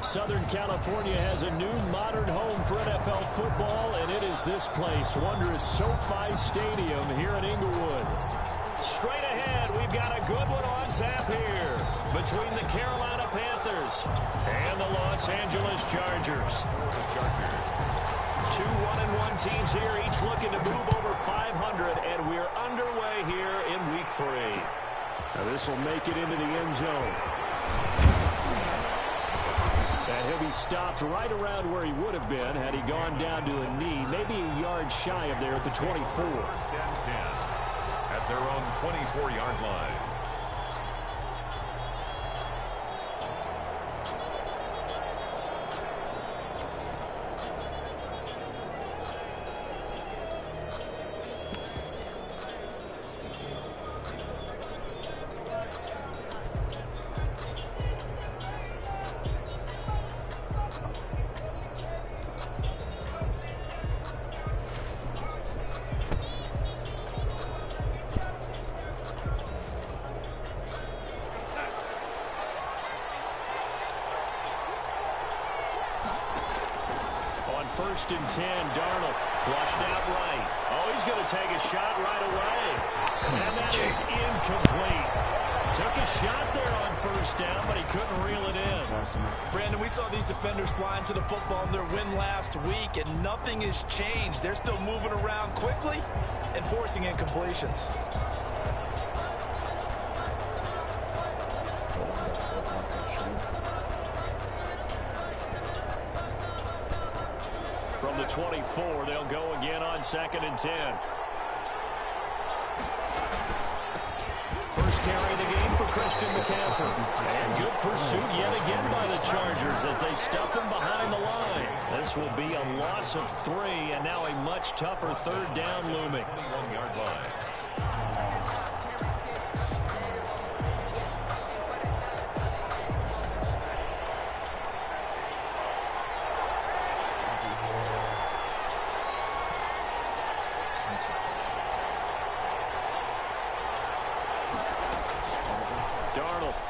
Southern California has a new modern home for NFL football, and it is this place, wondrous SoFi Stadium here in Inglewood. Straight ahead, we've got a good one on tap here between the Carolina Panthers and the Los Angeles Chargers. Two 1-1 teams here, each looking to move over 500, and we're underway here in Week 3. Now this will make it into the end zone. And he'll be stopped right around where he would have been had he gone down to a knee, maybe a yard shy of there at the 24. First and 10 at their own 24-yard line. First and 10, Darnold flushed out right. Oh, he's going to take a shot right away. And that is incomplete. Took a shot there on first down, but he couldn't reel it in. Brandon, we saw these defenders fly into the football in their win last week, and nothing has changed. They're still moving around quickly and forcing incompletions. From the 24, they'll go again on 2nd and 10. First carry of the game for Christian McCaffrey. And good pursuit yet again by the Chargers as they stuff him behind the line. This will be a loss of 3, and now a much tougher third down looming. 1-yard line.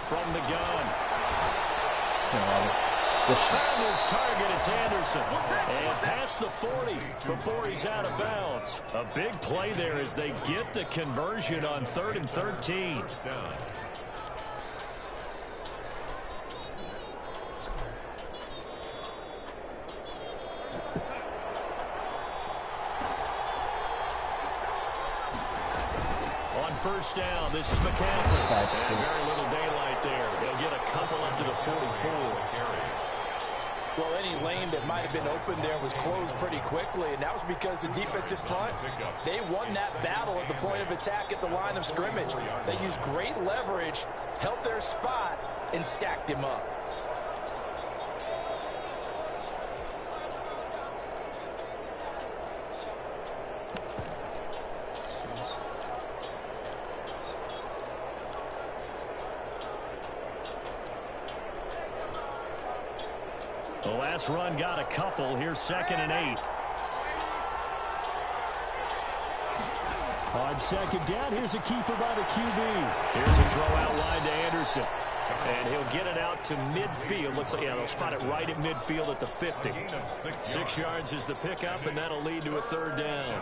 From the gun. Found his target, it's Anderson. And past the 40 before he's out of bounds. A big play there as they get the conversion on 3rd and 13. On first down, this is McCaffrey. Very little daylight there. They'll get a couple up to the 44. Well, any lane that might have been open there was closed pretty quickly, and that was because the defensive front, they won that battle at the point of attack at the line of scrimmage. They used great leverage, held their spot, and stacked him up. The last run got a couple. Here's 2nd and 8. On 2nd down, here's a keeper by the QB. Here's a throw out wide to Anderson. And he'll get it out to midfield. Looks like, yeah, they'll spot it right at midfield at the 50. 6 yards is the pickup, and that'll lead to a third down.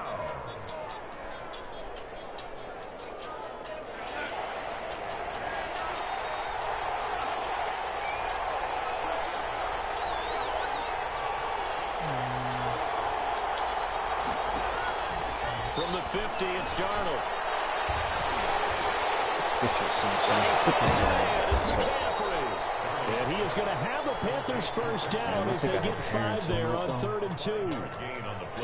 From the 50, it's Darnold. And he is going to have a Panthers first down as they get 5 there on 3rd and 2.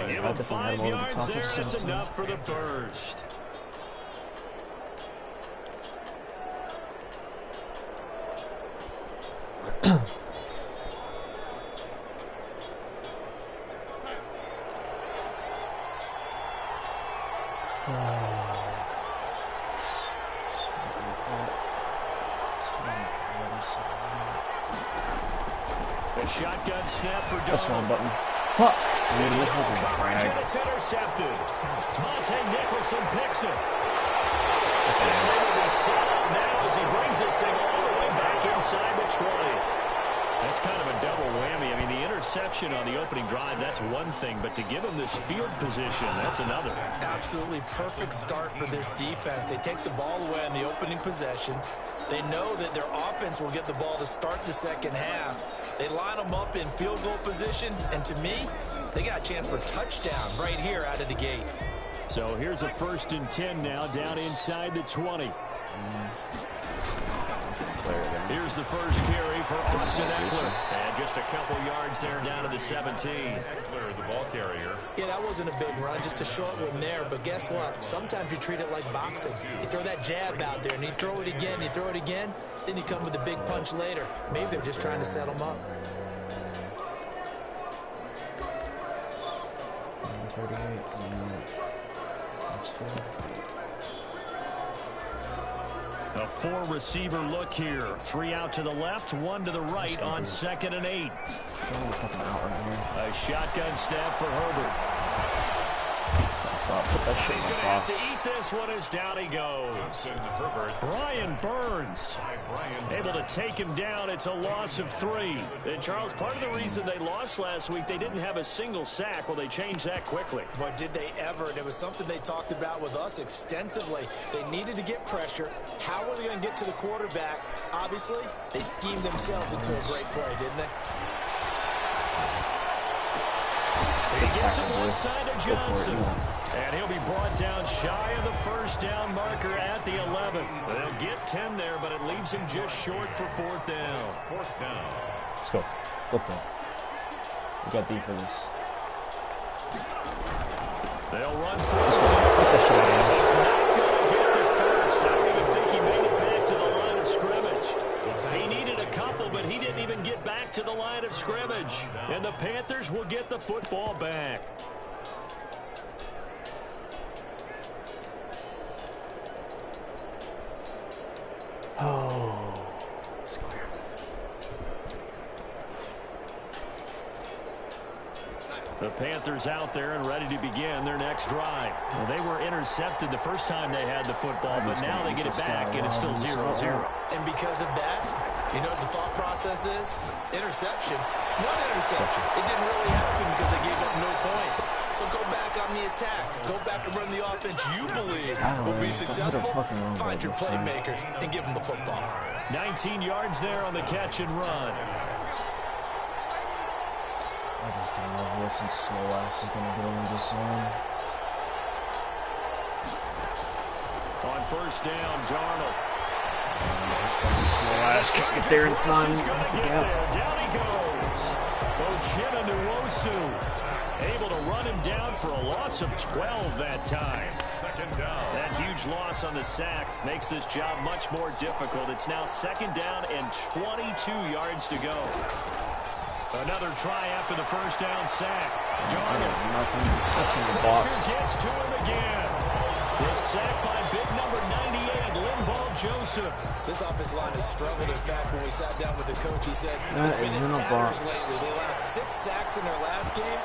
Give him 5 yards there. It's enough for the first. A shotgun snap for Darnold. That's wrong button. Fuck. Coverage, and it's intercepted. Monte Nicholson picks it. And they will be set up now as he brings this thing all the way back inside the 20. That's kind of a double whammy. I mean, the interception on the opening drive, that's one thing, but to give them this field position, that's another. Absolutely perfect start for this defense. They take the ball away on the opening possession. They know that their offense will get the ball to start the second half. They line them up in field goal position, and to me, they got a chance for a touchdown right here out of the gate. So here's a 1st and 10 now, down inside the 20. Here's the first carry for Austin Ekeler. And just a couple yards there down to the 17. Ekeler, the ball carrier. Yeah, that wasn't a big run, just a short one there. But guess what? Sometimes you treat it like boxing. You throw that jab out there, and you throw it again, then you come with a big punch later. Maybe they're just trying to set them up. 38. A 4-receiver look here. 3 out to the left, 1 to the right on 2nd and 8. A shotgun snap for Herbert. He's going to have to eat this one as down he goes. Brian Burns able to take him down. It's a loss of 3. And Charles, part of the reason they lost last week, they didn't have a single sack. Well, they changed that quickly. But did they ever? And it was something they talked about with us extensively. They needed to get pressure. How were they going to get to the quarterback? Obviously, they schemed themselves into a great play, didn't they? He gets it one side to Johnson. And he'll be brought down shy of the first down marker at the 11. They'll get 10 there, but it leaves him just short for 4th down. 4th down. Let's go. Go for it. We got D for this. They'll run for it. He's not going to get the first. I don't even think he made it back to the line of scrimmage. He needed a couple, but he didn't even get back to the line of scrimmage. And the Panthers will get the football back. Oh. The Panthers out there and ready to begin their next drive. Well, they were intercepted the first time they had the football, but now they get it back, and it's still 0-0. And because of that, you know what the thought process is? Interception. One interception. It didn't really happen because they gave up no points. So go back on the attack. Go back and run the offense you believe will be successful. Find your playmakers and give them the football. 19 yards there on the catch and run. I just don't know if Wilson's slow ass is going to get over this zone. On 1st down, Darnold. This fucking slow ass can't get there in time. Down he goes. Uchenna Nwosu able to run him down for a loss of 12 that time. 2nd down. That huge loss on the sack makes this job much more difficult. It's now 2nd down and 22 yards to go. Another try after the 1st down sack. Darnold. That's in the box. Gets to him again. The sack by big number 98, Linval Joseph. This offensive line has struggled. In fact, when we sat down with the coach, he said That it's been is in in a tatters box. lately. They allowed 6 sacks in their last game.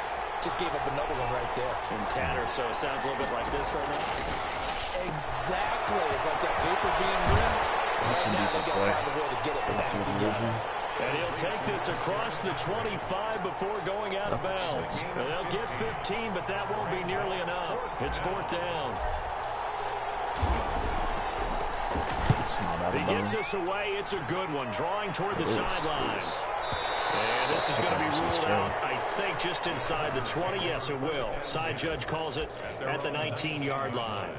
Just gave up another one right there. In tatters, so it sounds a little bit like this right now. Exactly. It's like that paper being ripped. That's a Now decent they play. got to find a way to get it back together. And he'll take this across the 25 before going out of bounds. And they'll get 15, but that won't be nearly enough. It's 4th down. It's not out of He bounds. gets this away. It's a good one. Drawing toward the sidelines. And this is going to be ruled out, I think, just inside the 20. Yes, it will. Side judge calls it at the 19-yard line.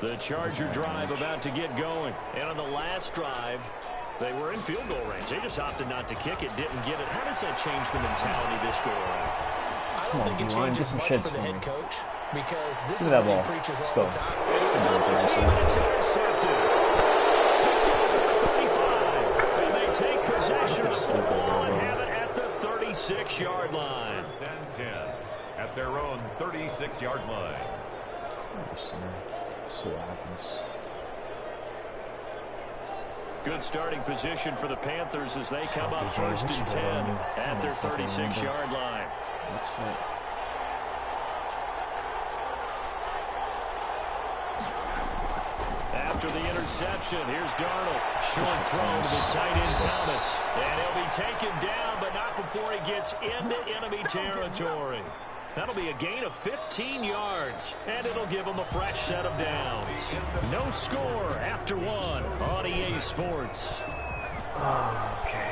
The Charger drive about to get going. And on the last drive, they were in field goal range. They just opted not to kick it, didn't get it. How does that change the mentality this go around? I don't think it changes much for the head coach because this is what he preaches all the time. It's intercepted. Picked off at the 35. And they take possession of the football and have it at the 36-yard line. 10 at their own 36-yard line. See what happens. Good starting position for the Panthers as they come up 1st and 10 at their 36-yard line. That's it. after the interception. Here's Darnold. Short throw to the tight end, Thomas. And he'll be taken down, but not before he gets into enemy territory. That'll be a gain of 15 yards, and it'll give him a fresh set of downs. No score after one on EA Sports. Oh, okay.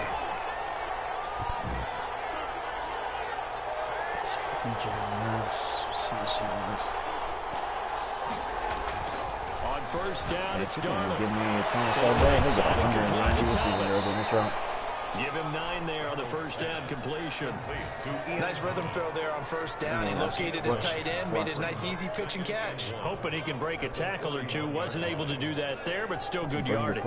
On first down, it's Darnold. Give me a chance all day. He'll get 190 receivers in this route. Give him 9 there on the first down completion. Nice rhythm throw there on first down. He located his tight end, made it a nice, easy pitch and catch. Hoping he can break a tackle or two. Wasn't able to do that there, but still good yardage.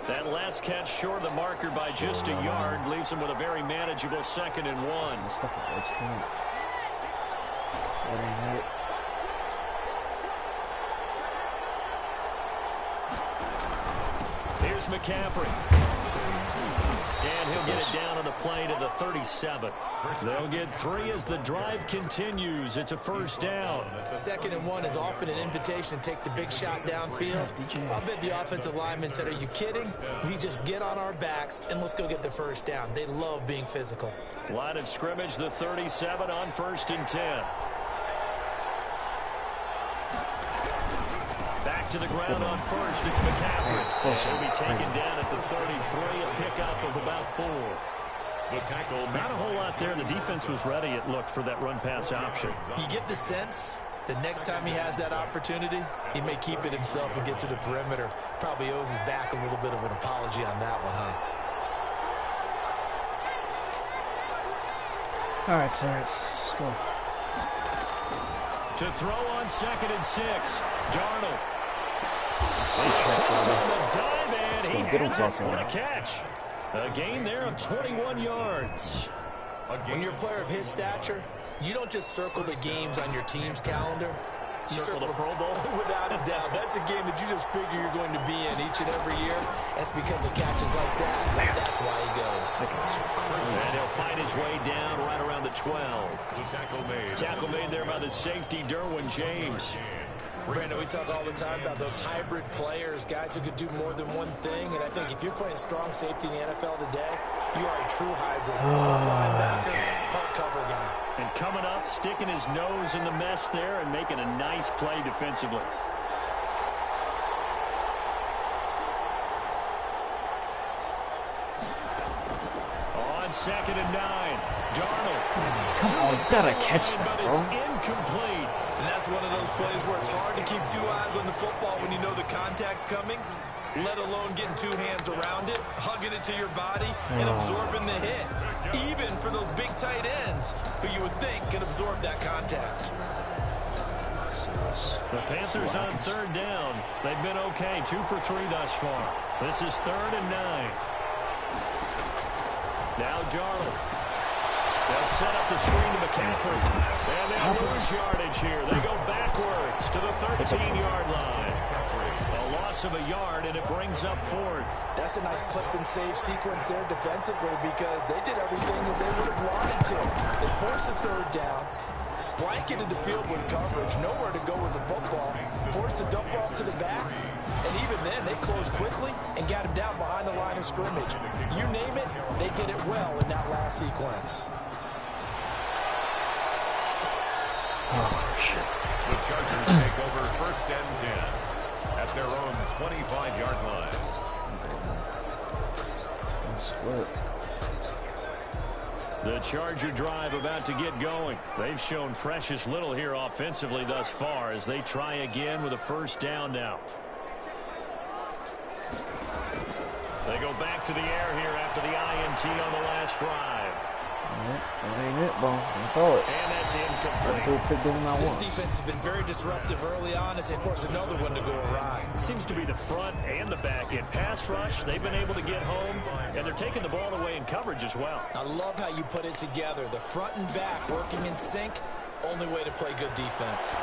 That last catch short of the marker by just a yard leaves him with a very manageable 2nd and 1. Here's McCaffrey. And he'll get it down on the play to the 37. They'll get 3 as the drive continues. It's a first down. 2nd and 1 is often an invitation to take the big shot downfield. I'll bet the offensive lineman said, are you kidding? We just get on our backs and let's go get the first down. They love being physical. Line of scrimmage, the 37 on 1st and 10. Back to the ground on first. It's McCaffrey. He'll be taken down at the 33, a pickup of about 4. The tackle. Not a whole lot there. The defense was ready, it looked, for that run-pass option. You get the sense that next time he has that opportunity, he may keep it himself and get to the perimeter. Probably owes his back a little bit of an apology on that one, huh? All right, Terrence, let's go. To throw on 2nd and 6, Darnold. Attempts on the dive, and he has it. What a catch. A gain there of 21 yards. When you're a player of his stature, you don't just circle the games on your team's calendar. You circle the Pro Bowl? Without a doubt. That's a game that you just figure you're going to be in each and every year. That's because of catches like that. That's why he goes. And he'll find his way down right around the 12. Tackle made there by the safety, Derwin James. Brandon, we talk all the time about those hybrid players, guys who could do more than one thing. And I think if you're playing strong safety in the NFL today, you are a true hybrid. Part linebacker, part cover guy. And coming up, sticking his nose in the mess there and making a nice play defensively. On 2nd and 9, Darnold. Come on, you gotta catch that, bro. It's incomplete. And that's one of those plays where it's hard to keep 2 eyes on the football when you know the contact's coming, let alone getting 2 hands around it, hugging it to your body, and absorbing the hit. Even for those big tight ends who you would think can absorb that contact. The Panthers on 3rd down. They've been okay, 2 for 3 thus far. This is 3rd and 9. Now Darnold. They'll set up the screen to McCaffrey. And they'll lose yardage here. They go backwards to the 13-yard line. A loss of a yard, and it brings up 4th. That's a nice clip and save sequence there defensively because they did everything as they would have wanted to. They forced the 3rd down, blanketed the field with coverage, nowhere to go with the football, forced the dump off to the back, and even then they closed quickly and got him down behind the line of scrimmage. You name it, they did it well in that last sequence. Oh, shit. The Chargers take over 1st and 10 at their own 25-yard line. Split. The Charger drive about to get going. They've shown precious little here offensively thus far as they try again with a 1st down now. They go back to the air here after the INT on the last drive. That ain't it, bro. Don't throw it. And that's incomplete. This defense has been very disruptive early on as they force another one to go awry. Seems to be the front and the back end. Pass rush, they've been able to get home, and they're taking the ball away in coverage as well. I love how you put it together. The front and back working in sync, only way to play good defense.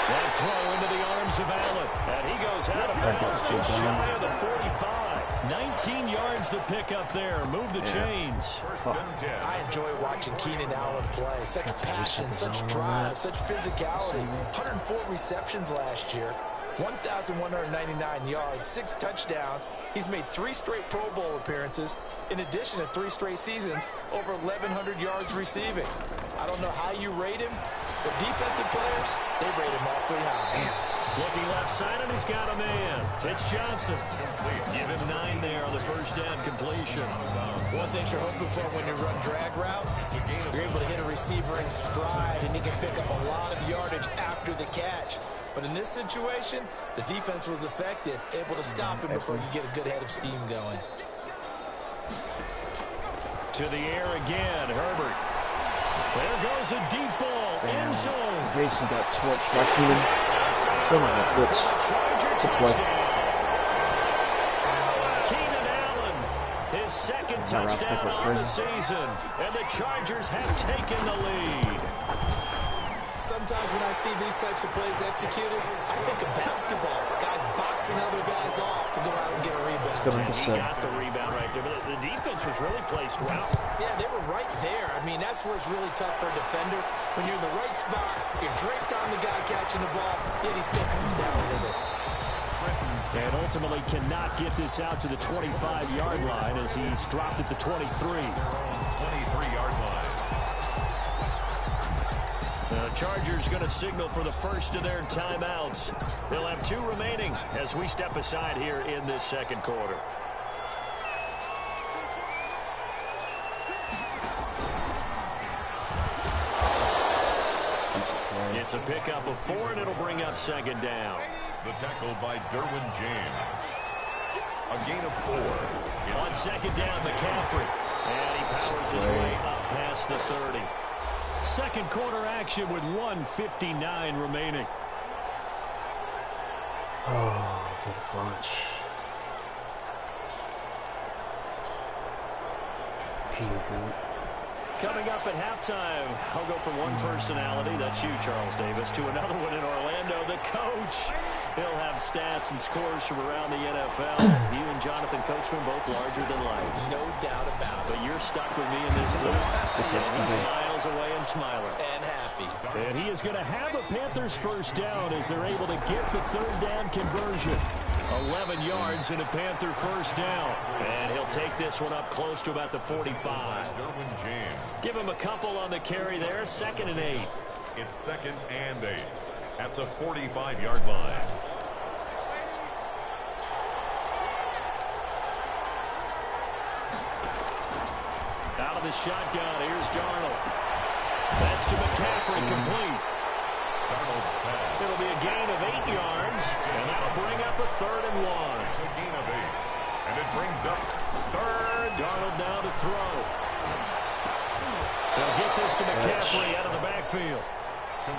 That throw into the arms of Allen. And he goes out of bounds just shy of the 45. 19 yards to pick up there. Move the chains. I enjoy watching Keenan Allen play. Such passion, such drive, such physicality. 104 receptions last year. 1,199 yards, 6 touchdowns. He's made 3 straight Pro Bowl appearances, in addition to 3 straight seasons, over 1,100 yards receiving. I don't know how you rate him, but defensive players, they rate him awfully high. Damn. Looking left side, and he's got a man. It's Johnson. Give him 9 there on the first down completion. One thing you're hoping for when you run drag routes, you're able to hit a receiver in stride, and he can pick up a lot of yardage after the catch. But in this situation, the defense was effective, able to stop him before you get a good head of steam going. To the air again, Herbert. There goes a deep ball, end zone. Jason got torched by Keenan. Son of a bitch. To play. Keenan Allen, his second touchdown on the season, and the Chargers have taken the lead. Sometimes when I see these types of plays executed, I think of basketball. Guys boxing other guys off to go out and get a rebound. He got the rebound right there, but the defense was really placed well. Yeah, they were right there. I mean, that's where it's really tough for a defender. When you're in the right spot, you're draped on the guy catching the ball, yet he still comes down with it. And ultimately cannot get this out to the 25-yard line as he's dropped at the 23. 23-yard line. The Chargers going to signal for the first of their timeouts. They'll have 2 remaining as we step aside here in this second quarter. It's a pickup of 4, and it'll bring up second down. The tackle by Derwin James. A gain of 4. On second down, McCaffrey. And he powers his way up past the 30. Second quarter action with 1:59 remaining. Oh, what a bunch. Coming up at halftime, I'll go from one personality, that's you, Charles Davis, to another one in Orlando, the coach. He'll have stats and scores from around the NFL. You and Jonathan Coachman both larger than life. No doubt about it. But you're stuck with me in this booth. He's miles away and smiling. And happy. And he is going to have a Panthers first down as they're able to get the third down conversion. 11 yards and a Panther first down. And he'll take this one up close to about the 45. Derwin James. Give him a couple on the carry there. 2nd and 8. It's 2nd and 8 at the 45-yard line. Out of the shotgun, here's Darnold. That's to McCaffrey, complete. Darnold's pass. It'll be a gain of 8 yards, and that'll bring up a 3rd and 1. It's a gain of 8, and it brings up 3rd. Darnold now to throw. They'll get this to McCaffrey out of the backfield.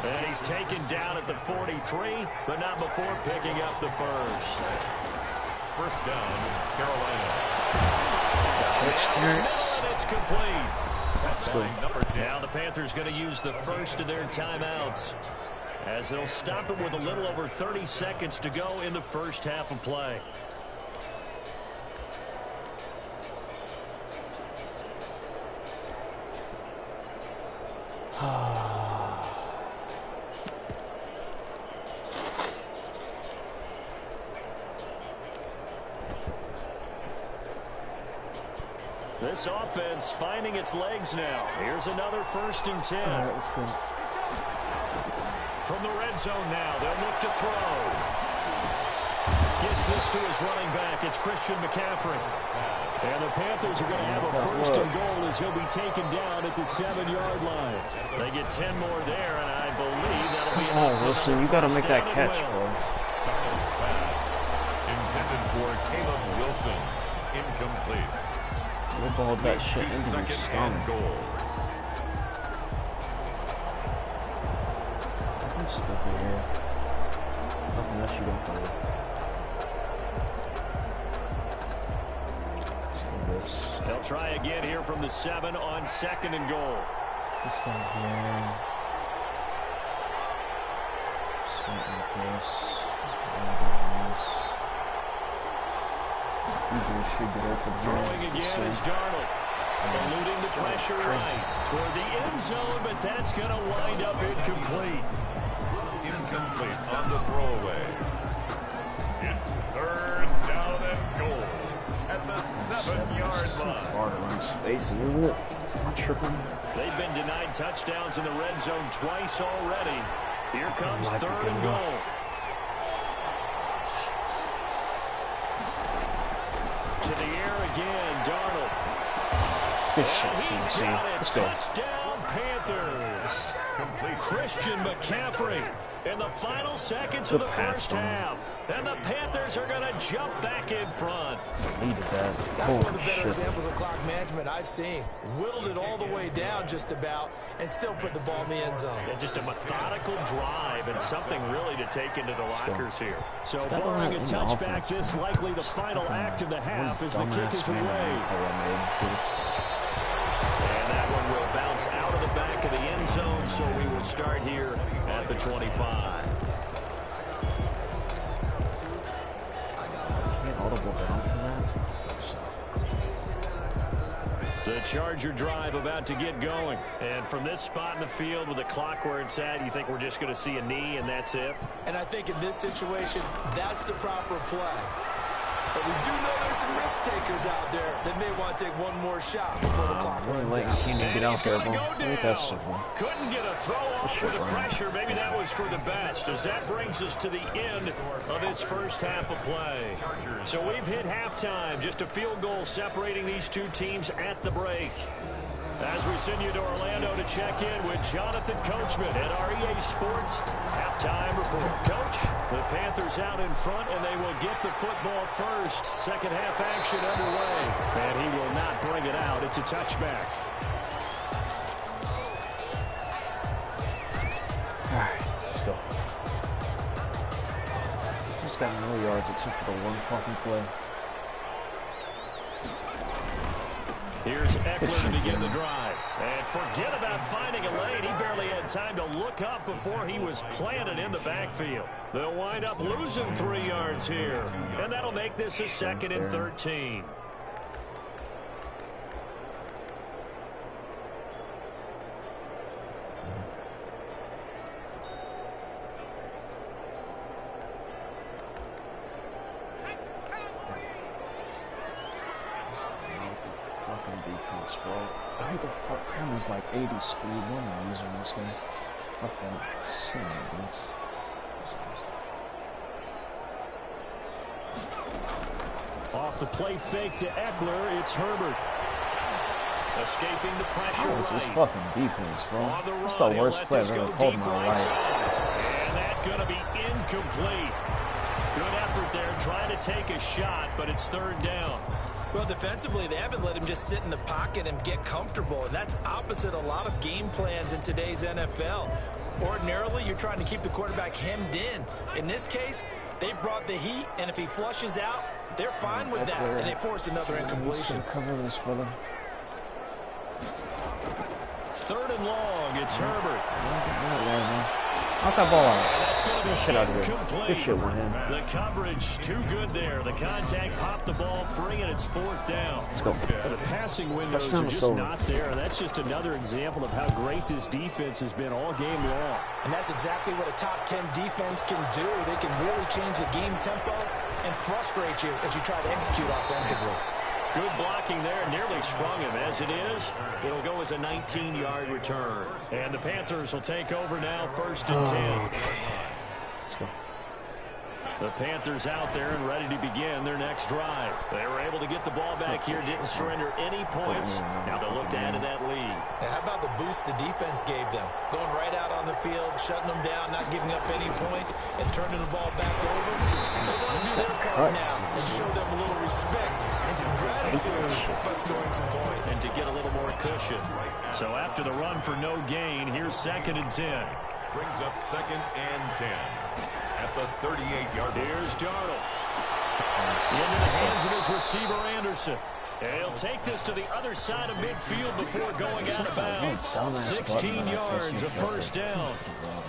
And he's taken down at the 43, but not before picking up the first. First down, Carolina. And it's complete. That's number 10. Now the Panthers going to use the first of their timeouts as they'll stop it with a little over 30 seconds to go in the first half of play. This offense finding its legs now. Here's another 1st and 10. Alright, let's go. From the red zone now, they'll look to throw. Gets this to his running back. It's Christian McCaffrey. And the Panthers are going to have a 1st and goal as he'll be taken down at the 7-yard line. They get 10 more there, and I believe that'll be enough. Oh, listen, you got to make that catch, bro. Darnold's pass intended for Caleb Wilson. Incomplete. They balled that shit into his 2nd stomach. and goal. I can stuff it here. Nothing else you don't play. Let's do this. They'll try again here from the 7 on 2nd and goal. This guy here. Sweet like this. Throwing again is Darnold. Eluding the pressure right toward the end zone, but that's going to wind up incomplete. Incomplete on the throwaway. It's 3rd down and goal at the 7-yard line. Far to run spacing, isn't it? Not tripping. They've been denied touchdowns in the red zone twice already. Here comes 3rd and goal. To the air again, Darnold. Good shit, CMC. Let's go. Touchdown, Panthers. Christian McCaffrey in the final seconds of the first half. And the Panthers are going to jump back in front. Needed that. That's one of the better examples of clock management I've seen. Whittled it all the way down just about and still put the ball in the end zone. Yeah, just a methodical drive and something really to take into the lockers here. So barring a touchback, this likely the final act of the half as the kick is away. And that one will bounce out of the back of the end zone, so we will start here at the 25. The Charger drive about to get going. And from this spot in the field with the clock where it's at, you think we're just going to see a knee and that's it? And I think in this situation, that's the proper play. But we do know there's some risk takers out there that may want to take one more shot before the clock runs out. Get out there, Couldn't get a throw off with the pressure. Maybe that was for the best, as that brings us to the end of this first half of play. So we've hit halftime, just a field goal separating these two teams at the break. As we send you to Orlando to check in with Jonathan Coachman at our EA Sports halftime report. Coach, the Panthers out in front, and they will get the football first. Second half action underway, and he will not bring it out. It's a touchback. All right, let's go. Just got no yards except for the one fucking play. Here's Eckler to begin the drive. And forget about finding a lane. He barely had time to look up before he was planted in the backfield. They'll wind up losing 3 yards here. And that'll make this a 2nd and 13. Defense, bro. Who the fuck is like 80 speed? What am I using this game? Nothing. Off the play fake to Eckler, it's Herbert. Escaping the pressure. How is this fucking defense, bro? It's the worst play I've ever called in my life. And that's going to be incomplete. Good effort there, trying to take a shot, but it's 3rd down. Well, defensively, they haven't let him just sit in the pocket and get comfortable, and that's opposite a lot of game plans in today's NFL. Ordinarily, you're trying to keep the quarterback hemmed in. In this case, they brought the heat, and if he flushes out, they're fine with that, and they force another incompletion. Cover this, brother. 3rd and long, it's Herbert. Knock that ball out. That's going to be shit out of here. This shit went in. The coverage too good there. The contact popped the ball free, and it's 4th down. Let's go. The passing windows are just not there. That's just another example of how great this defense has been all game long. And that's exactly what a top 10 defense can do. They can really change the game tempo and frustrate you as you try to execute offensively. Good blocking there, nearly sprung him. As it is, it'll go as a 19-yard return. And the Panthers will take over now, 1st and 10. Let's go. The Panthers out there and ready to begin their next drive. They were able to get the ball back here, didn't surrender any points. Now they'll look to add to that lead. Now, how about the boost the defense gave them? Going right out on the field, shutting them down, not giving up any points, and turning the ball back over. They want to do their part now and show them a little respect and some gratitude by scoring some points. And to get a little more cushion. So after the run for no gain, here's 2nd and 10. Brings up 2nd and 10. At the 38-yard line. Here's Darnold. Into the hands of his receiver, Anderson. And he'll take this to the other side of midfield before going out of bounds. 16 yards, a 1st down.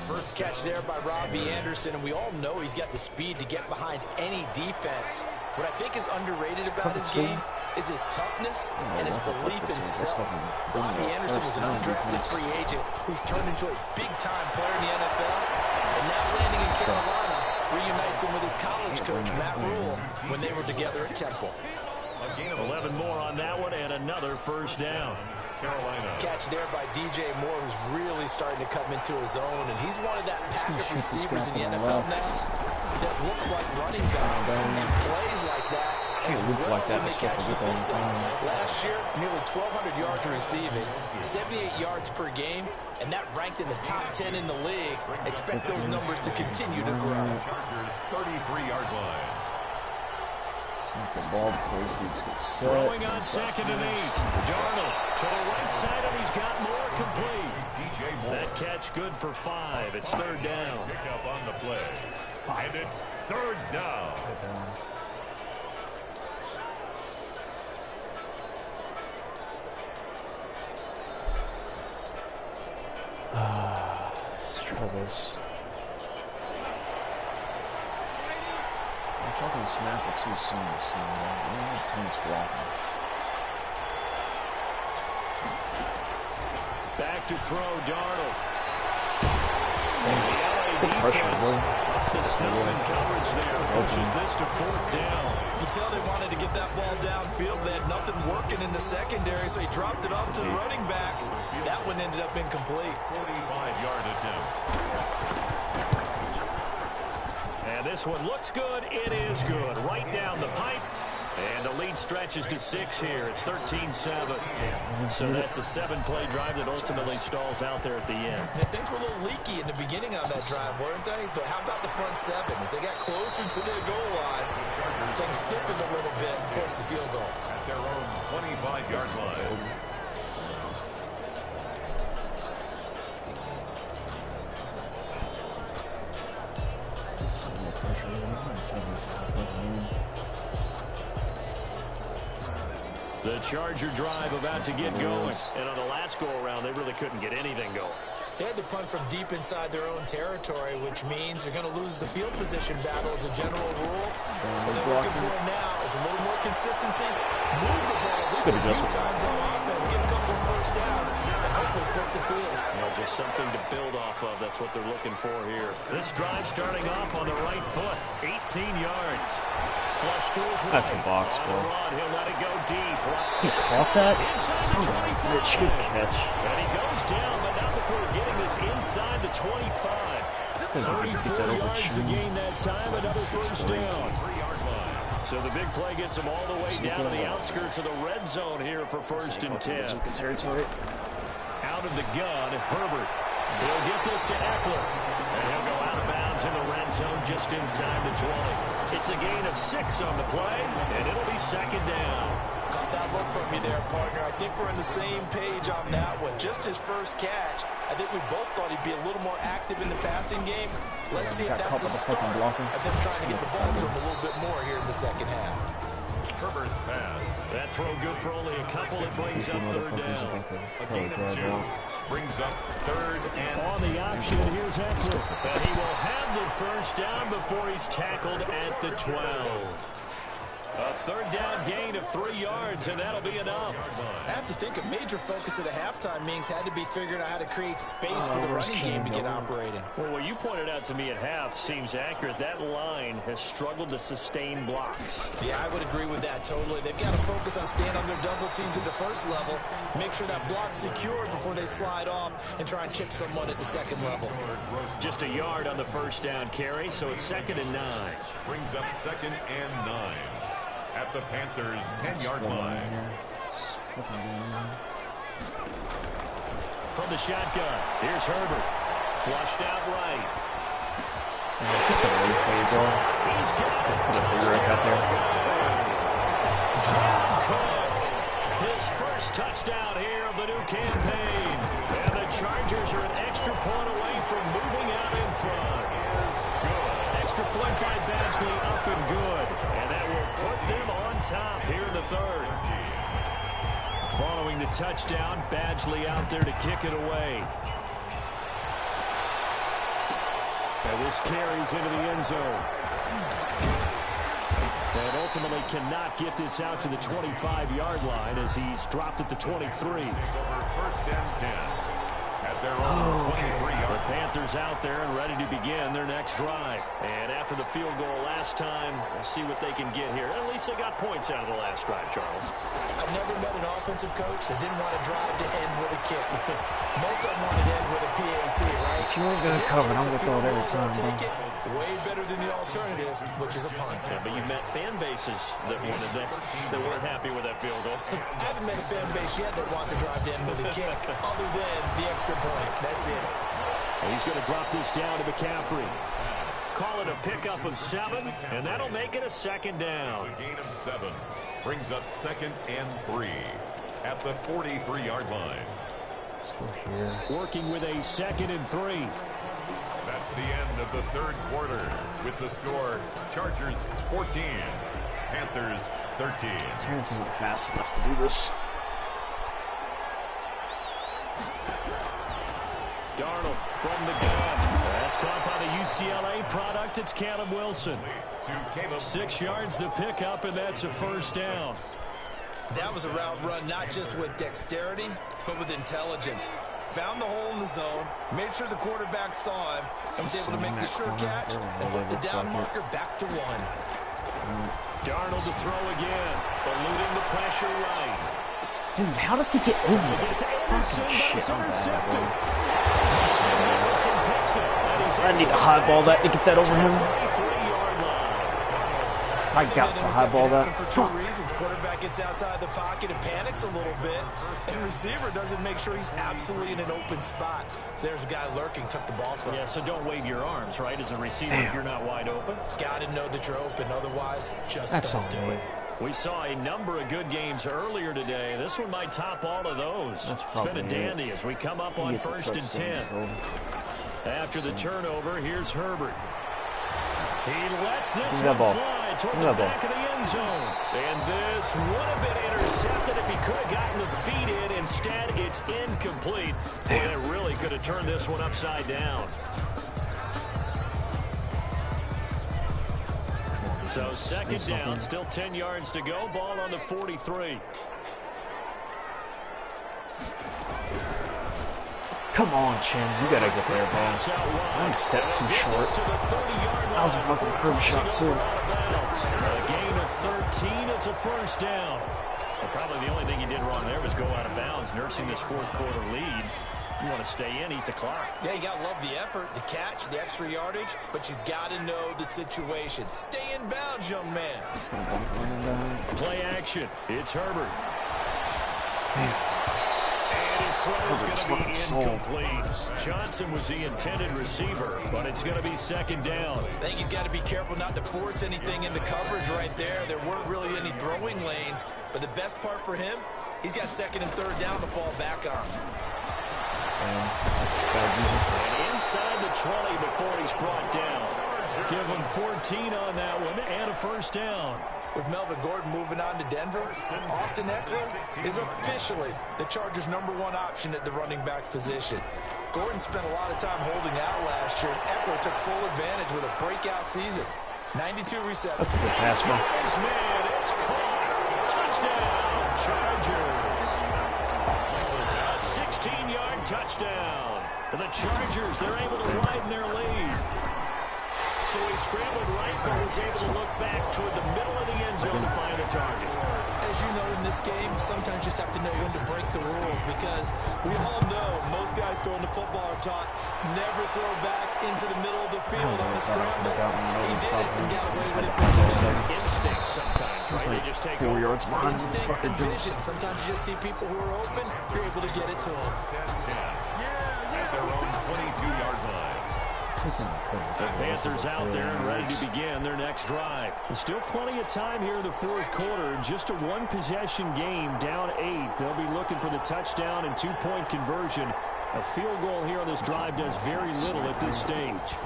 First catch there by Robbie Anderson, and we all know he's got the speed to get behind any defense. What I think is underrated about his game is his toughness and his belief in self. Robbie Anderson was an undrafted free agent who's turned into a big-time player in the NFL, and now landing in Carolina reunites him with his college coach, Matt Rule, when they were together at Temple. 11 more on that one, and another first down. Carolina. Catch there by DJ Moore, who's really starting to come into his own, and he's one of that pack of receivers in the NFL now that looks like running backs and plays like that. Last year, nearly 1,200 yards receiving, 78 yards per game, and that ranked in the top 10 in the league. Expect those numbers to continue to grow. Chargers 33-yard line. The ball plays dudes get set. Throwing on 2nd and 8. Darnold to the right side, and he's got more complete. DJ Moore. That catch good for 5. It's 3rd down. Pick up on the play. And it's 3rd down. Struggles. I thought he snapped it too soon this time. I don't have too much blocking. Back to throw, Darnold. Good pressure, boy. Up the snuff in coverage there. Pushes this to 4th down. You can tell they wanted to get that ball downfield. They had nothing working in the secondary, so he dropped it off to the running back. That one ended up incomplete. 45-yard attempt. And this one looks good. It is good. Right down the pipe. And the lead stretches to 6 here. It's 13-7. So that's a 7-play drive that ultimately stalls out there at the end. Yeah, things were a little leaky in the beginning on that drive, weren't they? But how about the front 7? As they got closer to their goal line, things stiffened a little bit and forced the field goal. At their own 25-yard line. The Charger drive about to get going. And on the last go-around, they really couldn't get anything going. They had to punt from deep inside their own territory, which means they're going to lose the field position battle as a general rule. What they're looking for now is a little more consistency, move the ball at least a few times on offense, get a couple of first downs, and hopefully flip the field. Just something to build off of. That's what they're looking for here. This drive starting off on the right foot. 18 yards. Flush to his right. That's a box, bro. He'll let it go deep. He caught that? Inside the 25. Good catch. And he goes down, but not before getting this inside the 25. 34 yards to gain that time. Another first down. So the big play gets him all the way down to the outskirts of the red zone here for 1st and 10. Territory. Out of the gun, Herbert. He'll get this to Eckler. And he'll go out of bounds in the red zone just inside the 20. It's a gain of 6 on the play, and it'll be 2nd down. Caught that look from you there, partner. I think we're on the same page on that one. Just his first catch. I think we both thought he'd be a little more active in the passing game. Let's see if that's the start of them trying to get the ball to him a little bit more here in the second half. Herbert's pass. That throw good for only a couple. It brings up 3rd down. A gain of 2 brings up 3rd and on the option. Here's Eckler. And he will have the first down before he's tackled at the 12. A 3rd down gain of 3 yards, and that'll be enough. I have to think a major focus at a halftime means had to be figuring out how to create space for the running game to get operating. Well, what you pointed out to me at half seems accurate. That line has struggled to sustain blocks. Yeah, I would agree with that totally. They've got to focus on staying on their double teams at the first level, make sure that block's secured before they slide off and try and chip someone at the second level. Just a yard on the first down carry, so it's 2nd and 9. Brings up 2nd and 9. At the Panthers' 10-yard line. From the shotgun, here's Herbert. Flushed out right. He's got it. John Cook, his first touchdown here of the new campaign. And the Chargers are an extra point away from moving out in front. Extra point by Badgley, up and good. And that will put them on top here in the 3rd. Following the touchdown, Badgley out there to kick it away. And this carries into the end zone. And ultimately cannot get this out to the 25-yard line as he's dropped at the 23. First and 10 at their own 23-yard. The Panthers out there and ready to begin their next drive. And after the field goal last time, we'll see what they can get here. At least they got points out of the last drive, Charles. I've never met an offensive coach that didn't want to drive to end with a kick. Most of them wanted to end with a PAT, right? If you weren't going to cover, I'm going to throw it every time, bro. Take it way better than the alternative, which is a punt. Yeah, but you've met fan bases that wanted that weren't happy with that field goal. I haven't met a fan base yet that wants to drive to end with a kick, other than the extra point. That's it. And he's going to drop this down to McCaffrey. Call it a pickup of 7, and that'll make it a second down. A gain of 7 brings up 2nd and 3 at the 43-yard line. Let's go here. Working with a 2nd and 3. That's the end of the third quarter with the score Chargers 14, Panthers 13. Terrence isn't fast enough to do this. Darnold from the gun. That's caught by the UCLA product. It's Caleb Wilson. 6 yards the pickup, and that's a first down. That was a route run not just with dexterity, but with intelligence. Found the hole in the zone, made sure the quarterback saw him, and was able to make the sure catch and put the down marker back to 1. Darnold to throw again, eluding the pressure right. Dude, how does he get over that? Fucking shit, I'm bad, bro. I need to highball that to get that over him. I got to highball that. For 2 reasons. Quarterback gets outside the pocket and panics a little bit, and receiver doesn't make sure he's absolutely in an open spot. So there's a guy lurking, took the ball from him. Yeah, so don't wave your arms, right, as a receiver if you're not wide open. Got to know that you're open, otherwise just don't do it. We saw a number of good games earlier today. This one might top all of those. It's been a dandy as we come up on 1st and 10. After the turnover, here's Herbert. He lets this one fly toward the back of the end zone. And this would have been intercepted if he could have gotten the feet in. Instead, it's incomplete. Boy, that really could have turned this one upside down. So 2nd down, still 10 yards to go. Ball on the 43. Come on, Chin. You gotta get there, bro. One step too short. That was a fucking curb shot, too. A gain of 13. It's a first down. Well, probably the only thing he did wrong there was go out of bounds, nursing this 4th quarter lead. You want to stay in, eat the clock. Yeah, you got to love the effort, the catch, the extra yardage, but you got to know the situation. Stay in bounds, young man. Play action. It's Herbert. Damn. And his throw is going to be incomplete. Johnson was the intended receiver, but it's going to be 2nd down. I think he's got to be careful not to force anything into coverage right there. There weren't really any throwing lanes, but the best part for him, he's got 2nd and 3rd down to fall back on. And inside the 20 before he's brought down. Give him 14 on that one and a first down. With Melvin Gordon moving on to Denver, Austin Eckler is officially the Chargers' #1 option at the running back position. Gordon spent a lot of time holding out last year, and Eckler took full advantage with a breakout season. 92 receptions. That's a good pass, bro. Man, it's caught. Touchdown, Chargers. A 16-yard touchdown. The Chargers, they're able to widen their lead. So he scrambled right, but was able to look back toward the middle of the end zone to find a target. As you know, in this game, sometimes you just have to know when to break the rules, because we all know most guys throwing the football are taught never throw back into the middle of the field on the scramble. He did it and got away with it for 2 seconds. Instinct sometimes, right? Like they just take 4 yards behind him. Instinct and vision. Sometimes you just see people who are open, you're able to get it to them. At their own 22-yard line. The Panthers out there and ready to begin their next drive. There's still plenty of time here in the 4th quarter. Just a 1-possession game, down 8. They'll be looking for the touchdown and 2-point conversion. A field goal here on this drive does very little at this stage.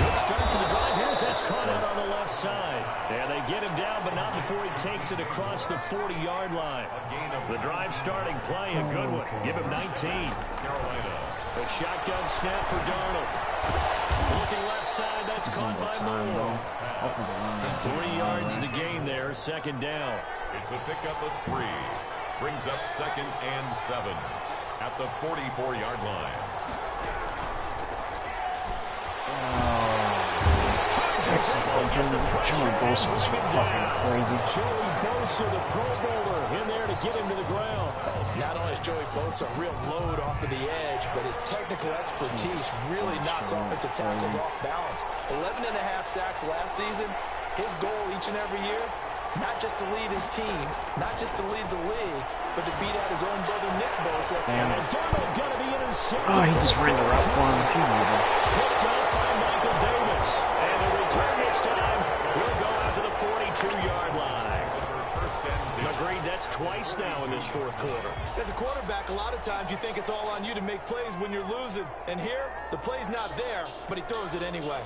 Good start to the drive. Here's that's caught out on the left side. And they get him down, but not before he takes it across the 40-yard line. The drive starting play, a good one. Give him 19. Carolina. A shotgun snap for Darnold. looking left side. That's caught by Moore. 3 yards the gain there, second down. It's a pickup of 3. Brings up 2nd and 7 at the 44-yard line. This is open. Joey Bosa was fucking crazy. Joey Bosa, the Pro Bowler, in there to get him to the ground. Not only is Joey Bosa a real load off of the edge, but his technical expertise really knocks offensive tackles off balance. 11.5 sacks last season. His goal each and every year, not just to lead his team, not just to lead the league, but to beat out his own brother Nick Bosa. Damn. And Darnold going to be intercepted. Oh, he just ran the route for him. Picked up by Michael Davis. And the return this time will go out to the 42-yard line. Agreed, that's twice now in this fourth quarter. As a quarterback, a lot of times you think it's all on you to make plays when you're losing. And here, the play's not there, but he throws it anyway.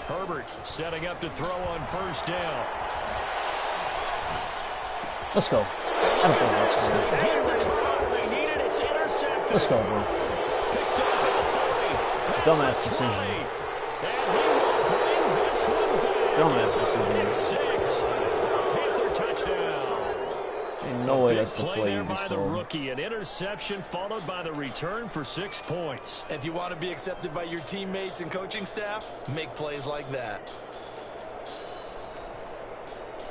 Herbert setting up to throw on first down. Let's go. Let's go, bro. Dumbass decision. Dumbass decision. Panther touchdown. Ain't no way that's the Play play there you by just the told. rookie. An interception followed by the return for 6 points. If you want to be accepted by your teammates and coaching staff, make plays like that.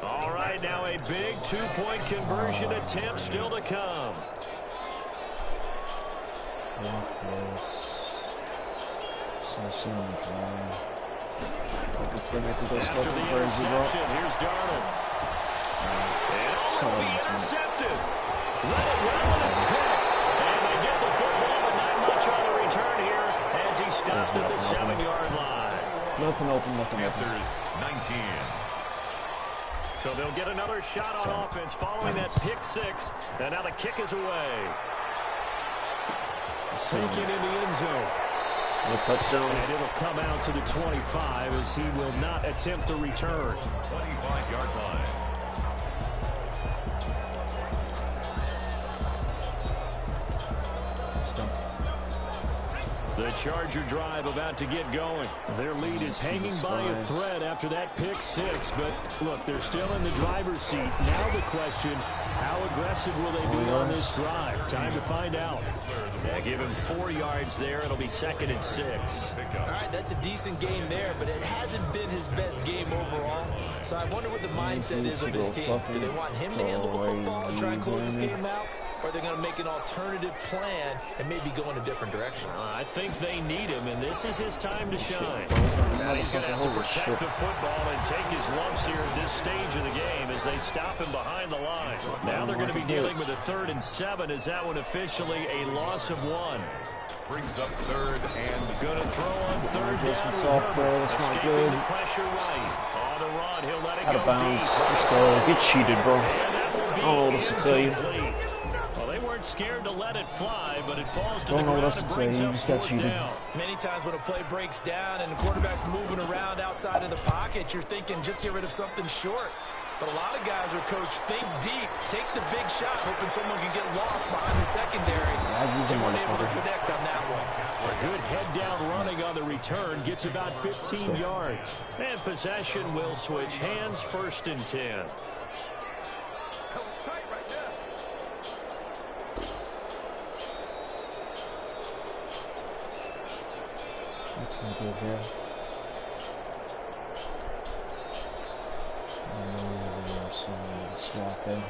All right, now a big 2-point conversion attempt still to come. After the interception, here's Darnold. And will be intercepted. Let it run when it's picked. And they get the football, but not much on the return here as he stopped at the 7-yard line. Nothing open. Panthers 19. So they'll get another shot on offense following that pick 6. And now the kick is away. Taken in the end zone. A touchdown. And it'll come out to the 25 as he will not attempt to return. 25-yard line. The Charger drive about to get going. Their lead is hanging by a thread after that pick 6. But, look, they're still in the driver's seat. Now the question, how aggressive will they be on this drive? Time to find out. Yeah, give him 4 yards there. It'll be 2nd and 6. All right, that's a decent game there, but it hasn't been his best game overall. So I wonder what the mindset is of his team. Do they want him to handle the football and try and close this game out? Or are they going to make an alternative plan and maybe go in a different direction? I think they need him, and this is his time to shine. Now he's going to have to protect the football and take his lumps here at this stage of the game as they stop him behind the line. Now they're going to be dealing with a 3rd and 7 as that one officially a loss of 1. Brings up 3rd and going to throw on 3rd down. That's not good. The pressure right. On the run, he'll let it Out go of bounds. deep. Let's go. Get cheated, bro. And that will be I don't know what else to tell you. incomplete. Well, they weren't scared to let it fly, but it falls to the Don't know what ground else and to say. brings You up just got 4th cheated. down. Many times when a play breaks down and the quarterback's moving around outside of the pocket, you're thinking just get rid of something short. But a lot of guys are coached, think deep, take the big shot, hoping someone can get lost behind the secondary. They weren't able to connect on that one. A good head-down running on the return gets about 15 yards. And possession will switch hands, 1st and 10. Here. Slot there.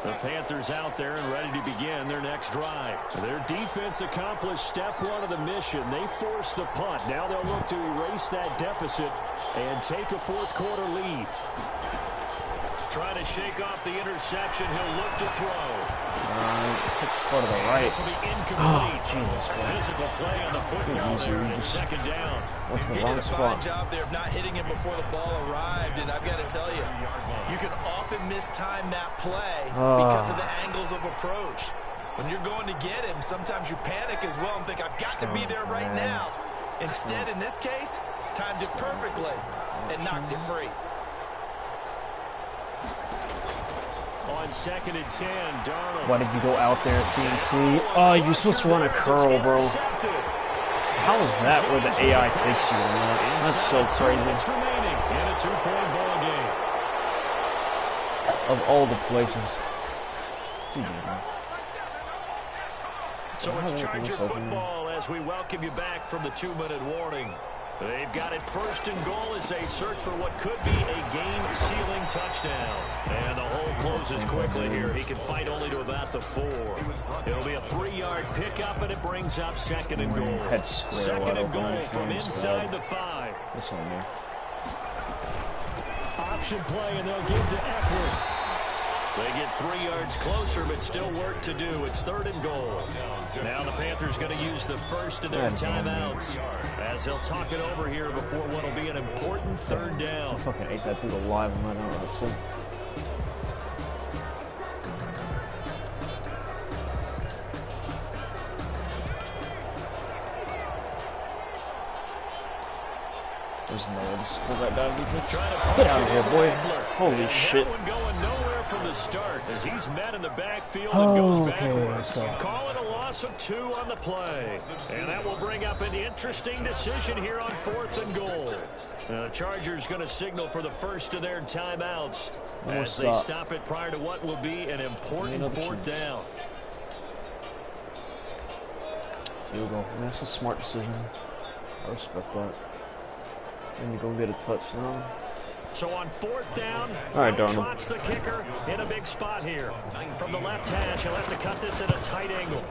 The Panthers out there and ready to begin their next drive. Their defense accomplished step 1 of the mission. They forced the punt. Now they'll look to erase that deficit and take a 4th quarter lead. Trying to shake off the interception. He'll look to throw. It's part of the right. This will be incomplete. Oh, Jesus Christ. Physical play on the football there and 2nd down. That's the He wrong did a fine spot. job there of not hitting him before the ball arrived, and I've got to tell you, you can often mistime that play because of the angles of approach. When you're going to get him, sometimes you panic as well and think, I've got to be there right now. Instead, in this case, timed it perfectly. and knocked it free. On 2nd and 10, Darnold. Why did you go out there, CMC? Oh, you're supposed to run a curl, bro. How is that where the AI takes you on that? That's so crazy. Remaining in a 2-point ball game. Of all the places. So it's Charger football as we welcome you back from the 2-minute warning. They've got it 1st and goal as they search for what could be a game-sealing touchdown. And the hole closes quickly here. He can fight only to about the 4. It'll be a 3-yard pickup, and it brings up 2nd and goal. 2nd and goal from inside the 5. Option play, and they'll give to Eckler. They get 3 yards closer, but still work to do. It's 3rd and goal. Now the Panthers going to use the first of their timeouts as they'll talk it over here before what will be an important 3rd down. I fucking ate that through the live and right out of it, so. There's no way to pull that down defense. Get out of here, boy. Holy shit. From the start as he's met in the backfield and goes backwards. Call it a loss of 2 on the play. And that will bring up an interesting decision here on 4th and goal. The Chargers going to signal for the first of their timeouts as they stop it prior to what will be an important 4th down. Field goal. That's a smart decision. I respect that. And you go get a touchdown. So on 4th down, Darnold. the kicker in a big spot here. From the left hash, he'll have to cut this at a tight angle.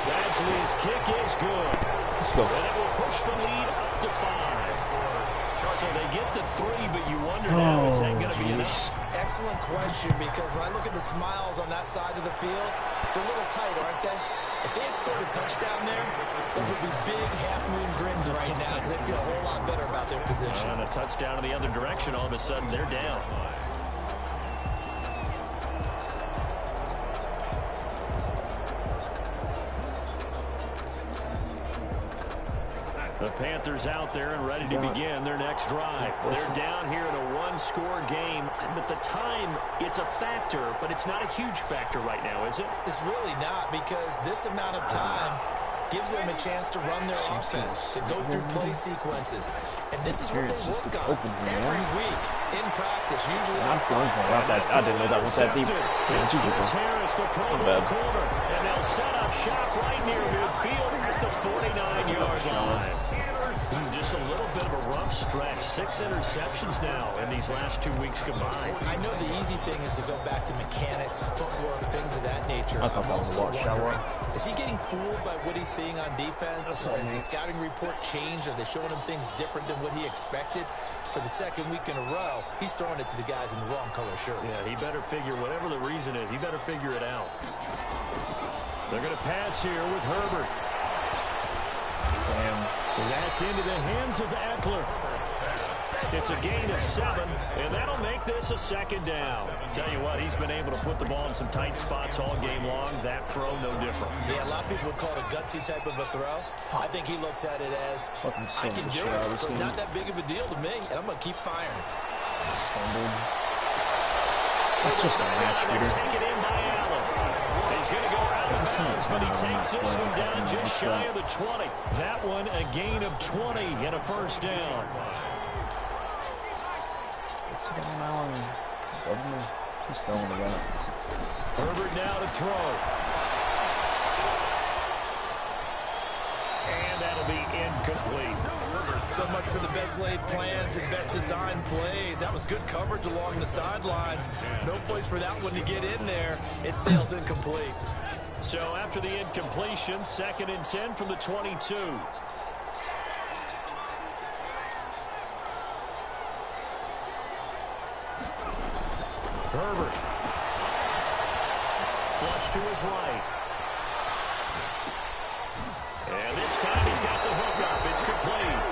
Badgley's kick is good. Let's go. And it will push the lead up to 5. So they get to 3, but you wonder now, is that going to be enough? Excellent question, because when I look at the smiles on that side of the field, it's a little tight, aren't they? If they had scored a touchdown there, those would be big half-moon grins right now because they feel a whole lot better about their position. And a touchdown in the other direction, all of a sudden they're down. The Panthers out there and ready to begin their next drive. They're down here in a 1-score game, but the time, it's a factor, but it's not a huge factor right now, is it? It's really not, because this amount of time gives them a chance to run their offense, to go through play sequences. And this is what they work on every week in practice, usually on Friday. I didn't know that was that deep. It's Chris Harris, the Pro Bowl corner, and they'll set up shop right near midfield at the 49-yard line. Just a little bit of a rough stretch. 6 interceptions now in these last 2 weeks combined. I know the easy thing is to go back to mechanics, footwork, things of that nature. I thought that was a lot shallow. Is he getting fooled by what he's seeing on defense? Has the scouting report changed? Are they showing him things different than what he expected? For the 2nd week in a row, he's throwing it to the guys in the wrong color shirts. Yeah, he better figure, whatever the reason is, he better figure it out. They're going to pass here with Herbert. Damn. That's into the hands of Eckler. It's a gain of 7, and that'll make this a 2nd down. Tell you what, he's been able to put the ball in some tight spots all game long. That throw, no different. Yeah, a lot of people would call it a gutsy type of a throw. I think he looks at it as, I can do it, so it's not that big of a deal to me, and I'm going to keep firing. That's just a match leader. Taken in by Allen. He's going to go out of bounds, but he takes this one down just shy of the 20. That one a gain of 20 and a 1st down. Herbert now to throw. And that'll be incomplete. So much for the best laid plans and best designed plays. That was good coverage along the sidelines. No place for that one to get in there. It sails incomplete. So after the incompletion, 2nd and 10 from the 22. Herbert. Flush to his right. And this time he's got the hook up. It's complete.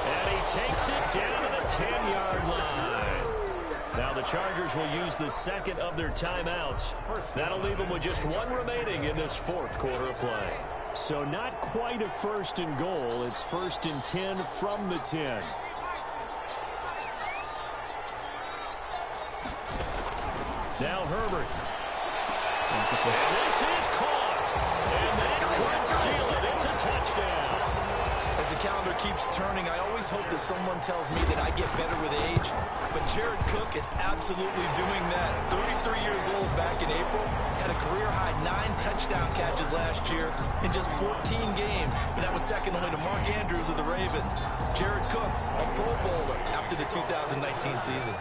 And he takes it down to the 10-yard line. Now the Chargers will use the 2nd of their timeouts. That'll leave them with just 1 remaining in this 4th quarter of play. So not quite a 1st and goal. It's 1st and 10 from the 10. Now Herbert. And this is caught. And that could seal it. It's a touchdown. As the calendar keeps turning, I always hope that someone tells me that I get better with age. But Jared Cook is absolutely doing that. 33 years old back in April. Had a career-high 9 touchdown catches last year in just 14 games. And that was second only to Mark Andrews of the Ravens. Jared Cook, a Pro Bowler after the 2019 season.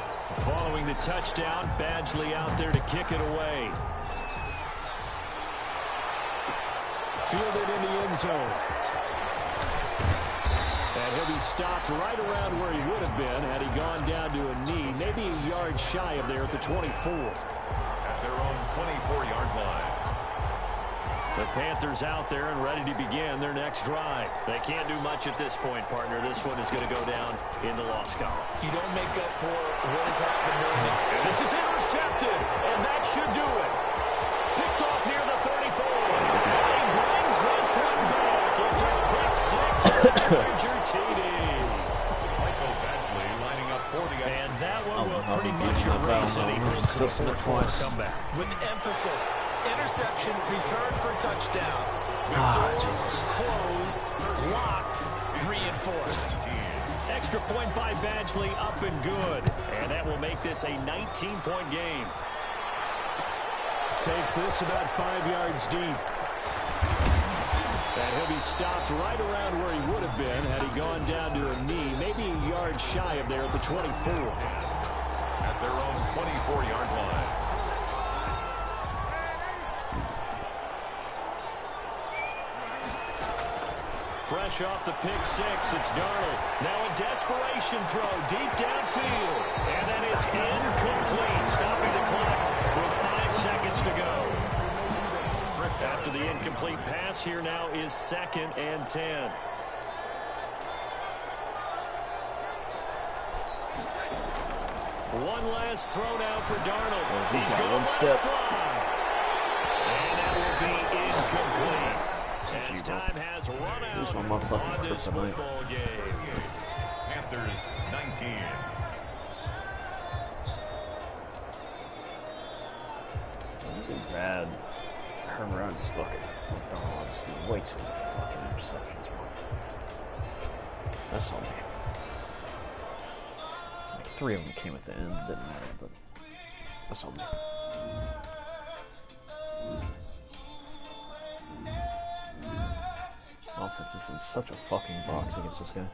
Following the touchdown, Badgley out there to kick it away. Fielded in the end zone. And he'll be stopped right around where he would have been had he gone down to a knee, maybe a yard shy of there at the 24. At their own 24-yard line. The Panthers out there and ready to begin their next drive. They can't do much at this point, partner. This one is going to go down in the loss column. You don't make up for what has happened during the... And this is intercepted, and that should do it. Picked off near the 34. And he brings this one back. It's a pick six for Charger TD. Michael Badgley lining up for the... And that one will pretty much erase any hopes of a comeback. With emphasis, interception, return for touchdown. Jesus. Closed, locked, reinforced. Extra point by Badgley, up and good. And that will make this a 19-point game. Takes this about 5 yards deep. And he'll be stopped right around where he would have been had he gone down to a knee, maybe a yard shy of there at the 24. At their own 24-yard line. Fresh off the pick six, it's Darnold. Now a desperation throw deep downfield. And that is incomplete, stopping the clock with 5 seconds to go. After the incomplete pass, here now is 2nd and 10. One last throw now for Darnold. Oh, he's got one step. And that will be incomplete. As time has run out on this football game. Panthers 19. Too bad. Her runs fucking McDonald's. Way too many fucking interceptions, bro. That's on me. Like 3 of them came at the end. Didn't matter, but that's on me. Offense is in such a fucking box against this guy.